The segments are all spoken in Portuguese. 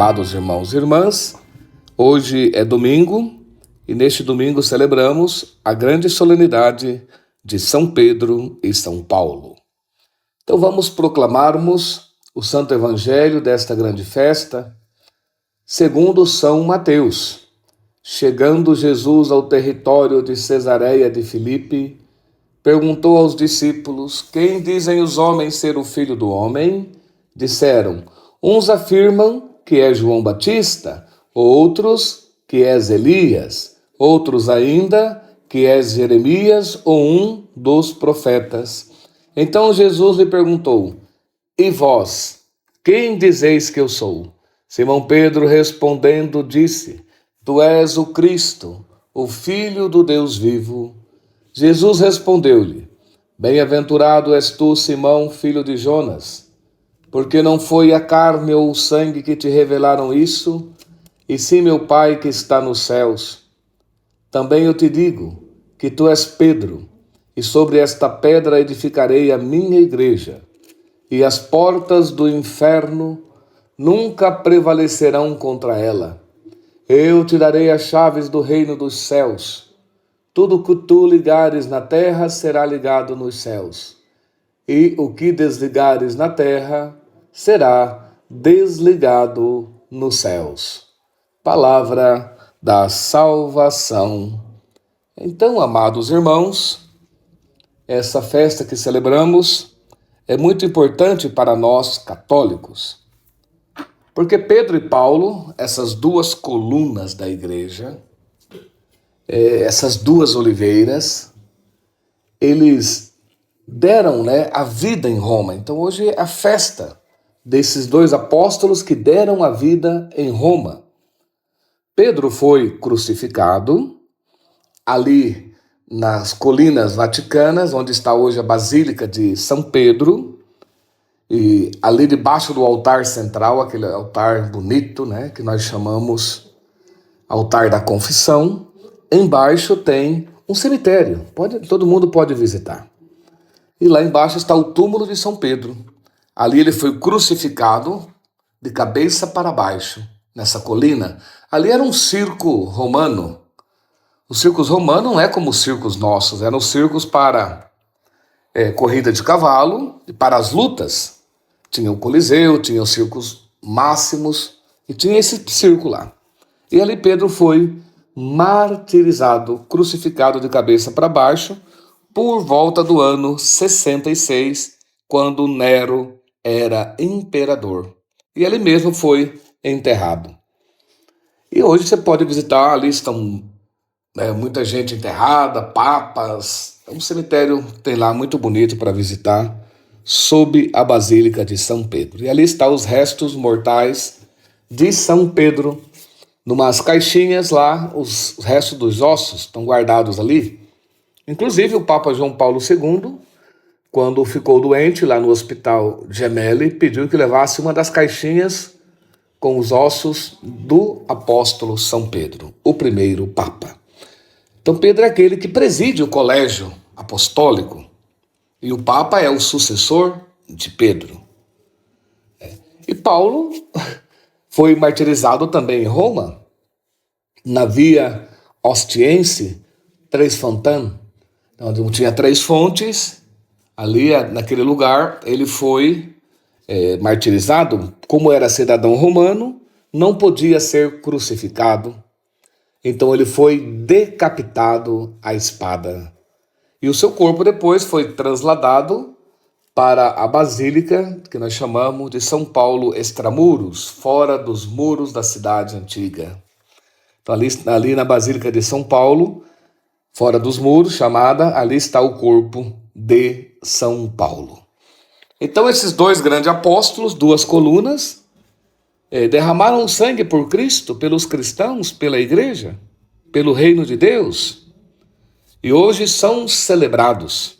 Amados irmãos e irmãs, hoje é domingo e neste domingo celebramos a grande solenidade de São Pedro e São Paulo. Então vamos proclamarmos o Santo Evangelho desta grande festa, segundo São Mateus. Chegando Jesus ao território de Cesareia de Filipe, perguntou aos discípulos: quem dizem os homens ser o Filho do Homem? Disseram: uns afirmam que é João Batista, outros que és Elias, outros ainda que és Jeremias ou um dos profetas. Então Jesus lhe perguntou: e vós, quem dizeis que eu sou? Simão Pedro respondendo disse: tu és o Cristo, o Filho do Deus vivo. Jesus respondeu-lhe: bem-aventurado és tu, Simão, filho de Jonas, porque não foi a carne ou o sangue que te revelaram isso, e sim meu Pai que está nos céus. Também eu te digo que tu és Pedro, e sobre esta pedra edificarei a minha igreja, e as portas do inferno nunca prevalecerão contra ela. Eu te darei as chaves do reino dos céus. Tudo que tu ligares na terra será ligado nos céus, e o que desligares na terra será desligado nos céus. Palavra da salvação. Então, amados irmãos, essa festa que celebramos é muito importante para nós católicos, porque Pedro e Paulo, essas duas colunas da igreja, essas duas oliveiras, eles deram a vida em Roma. Então hoje é a festa desses dois apóstolos que deram a vida em Roma. Pedro foi crucificado ali nas colinas vaticanas, onde está hoje a Basílica de São Pedro, e ali debaixo do altar central, aquele altar bonito, que nós chamamos altar da confissão, embaixo tem um cemitério, todo mundo pode visitar. E lá embaixo está o túmulo de São Pedro. Ali ele foi crucificado de cabeça para baixo, nessa colina. Ali era um circo romano. Os circos romanos não é como os circos nossos, eram circos para corrida de cavalo e para as lutas. Tinha o Coliseu, tinha os circos máximos e tinha esse circo lá. E ali Pedro foi martirizado, crucificado de cabeça para baixo, por volta do ano 66, quando Nero era imperador. E ele mesmo foi enterrado. E hoje você pode visitar, ali estão muita gente enterrada, papas. É um cemitério que tem lá muito bonito para visitar, sob a Basílica de São Pedro. E ali estão os restos mortais de São Pedro, numas caixinhas lá, os restos dos ossos estão guardados ali. Inclusive o Papa João Paulo II, quando ficou doente lá no Hospital Gemelli, pediu que levasse uma das caixinhas com os ossos do apóstolo São Pedro, o primeiro Papa. Então Pedro é aquele que preside o colégio apostólico, e o Papa é o sucessor de Pedro. E Paulo foi martirizado também em Roma, na Via Ostiense, Três Fontaines, onde tinha três fontes. Ali, naquele lugar, ele foi martirizado. Como era cidadão romano, não podia ser crucificado. Então ele foi decapitado à espada. E o seu corpo depois foi trasladado para a Basílica, que nós chamamos de São Paulo Extramuros, fora dos muros da cidade antiga. Então ali na Basílica de São Paulo, fora dos muros, ali está o corpo de São Paulo. Então esses dois grandes apóstolos, duas colunas, derramaram sangue por Cristo, pelos cristãos, pela igreja, pelo reino de Deus, e hoje são celebrados.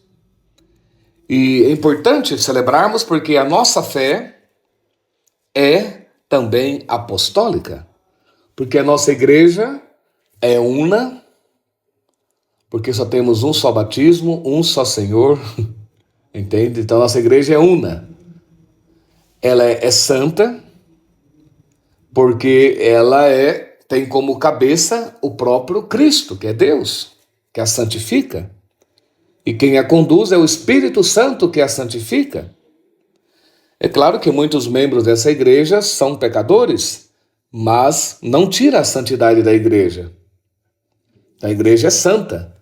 E é importante celebrarmos porque a nossa fé é também apostólica, porque a nossa igreja é una, porque só temos um só batismo, um só Senhor, entende? Então a nossa igreja é una. Ela é santa, porque tem como cabeça o próprio Cristo, que é Deus, que a santifica. E quem a conduz é o Espírito Santo que a santifica. É claro que muitos membros dessa igreja são pecadores, mas não tira a santidade da igreja. A igreja é santa.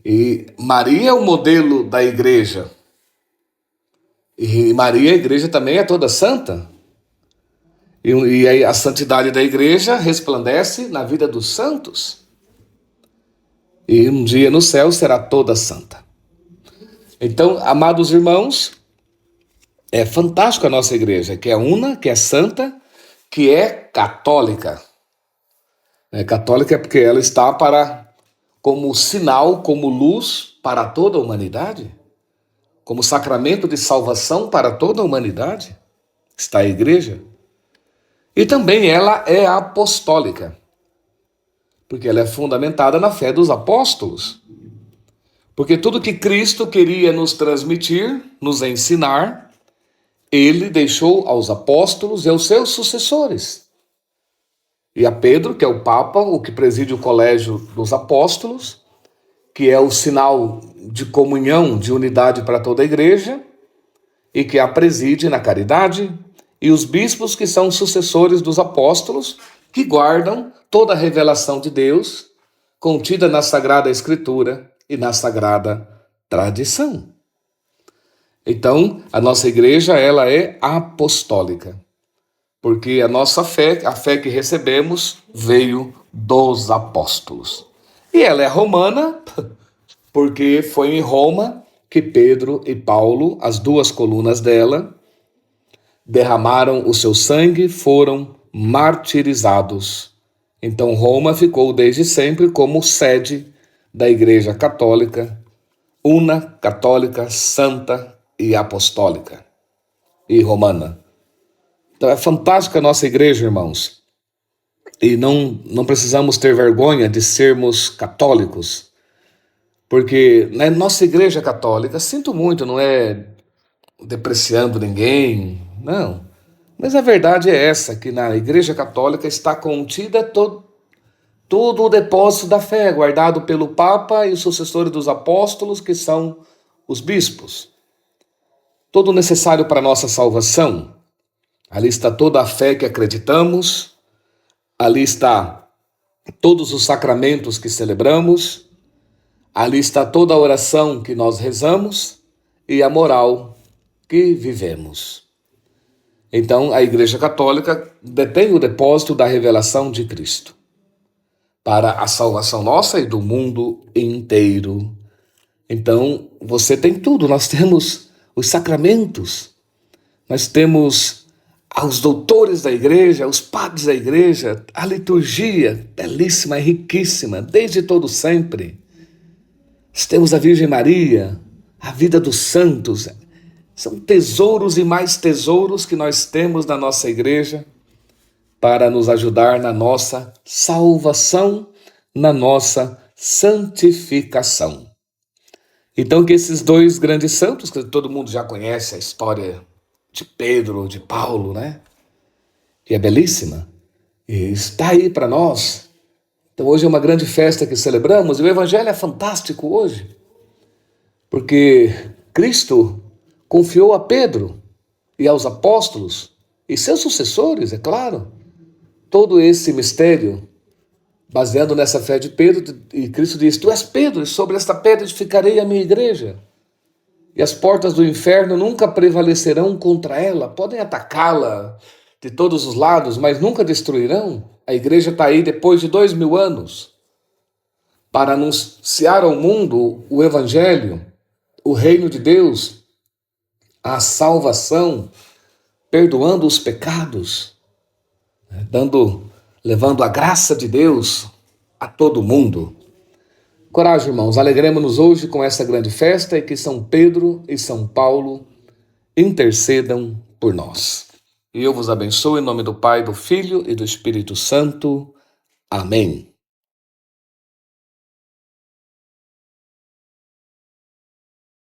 E Maria é o modelo da igreja. E Maria, a igreja também é toda santa. E a santidade da igreja resplandece na vida dos santos. E um dia no céu será toda santa. Então, amados irmãos, é fantástico a nossa igreja, que é una, que é santa, que é católica. Católica é porque ela está como sinal, como luz para toda a humanidade, como sacramento de salvação para toda a humanidade, está a igreja. E também ela é apostólica, porque ela é fundamentada na fé dos apóstolos. Porque tudo que Cristo queria nos transmitir, nos ensinar, ele deixou aos apóstolos e aos seus sucessores. E a Pedro, que é o Papa, o que preside o colégio dos apóstolos, que é o sinal de comunhão, de unidade para toda a igreja, e que a preside na caridade, e os bispos, que são sucessores dos apóstolos, que guardam toda a revelação de Deus contida na Sagrada Escritura e na Sagrada Tradição. Então, a nossa igreja, ela é apostólica, porque a nossa fé, a fé que recebemos, veio dos apóstolos. E ela é romana, porque foi em Roma que Pedro e Paulo, as duas colunas dela, derramaram o seu sangue, foram martirizados. Então Roma ficou desde sempre como sede da Igreja Católica, una, católica, santa e apostólica e romana. Então é fantástica a nossa igreja, irmãos. E não precisamos ter vergonha de sermos católicos, porque na nossa igreja católica, sinto muito, não é depreciando ninguém, não. Mas a verdade é essa, que na igreja católica está contida todo o depósito da fé, guardado pelo Papa e os sucessores dos apóstolos, que são os bispos. Todo o necessário para a nossa salvação. Ali está toda a fé que acreditamos, ali está todos os sacramentos que celebramos, ali está toda a oração que nós rezamos e a moral que vivemos. Então, a Igreja Católica detém o depósito da revelação de Cristo para a salvação nossa e do mundo inteiro. Então, você tem tudo. Nós temos os sacramentos, nós temos os doutores da igreja, os padres da igreja, a liturgia belíssima e riquíssima, desde todo sempre. Nós temos a Virgem Maria, a vida dos santos. São tesouros e mais tesouros que nós temos na nossa igreja para nos ajudar na nossa salvação, na nossa santificação. Então, que esses dois grandes santos, que todo mundo já conhece a história de Pedro, de Paulo, né? Que é belíssima, e está aí para nós. Então, hoje é uma grande festa que celebramos, e o Evangelho é fantástico hoje, porque Cristo confiou a Pedro e aos apóstolos e seus sucessores, é claro, todo esse mistério, baseado nessa fé de Pedro, e Cristo diz: tu és Pedro, e sobre esta pedra edificarei a minha igreja, e as portas do inferno nunca prevalecerão contra ela. Podem atacá-la de todos os lados, mas nunca destruirão. A igreja está aí depois de 2000 anos para anunciar ao mundo o Evangelho, o reino de Deus, a salvação, perdoando os pecados, levando a graça de Deus a todo mundo. Coragem, irmãos, alegremos-nos hoje com essa grande festa e que São Pedro e São Paulo intercedam por nós. E eu vos abençoo em nome do Pai, do Filho e do Espírito Santo. Amém.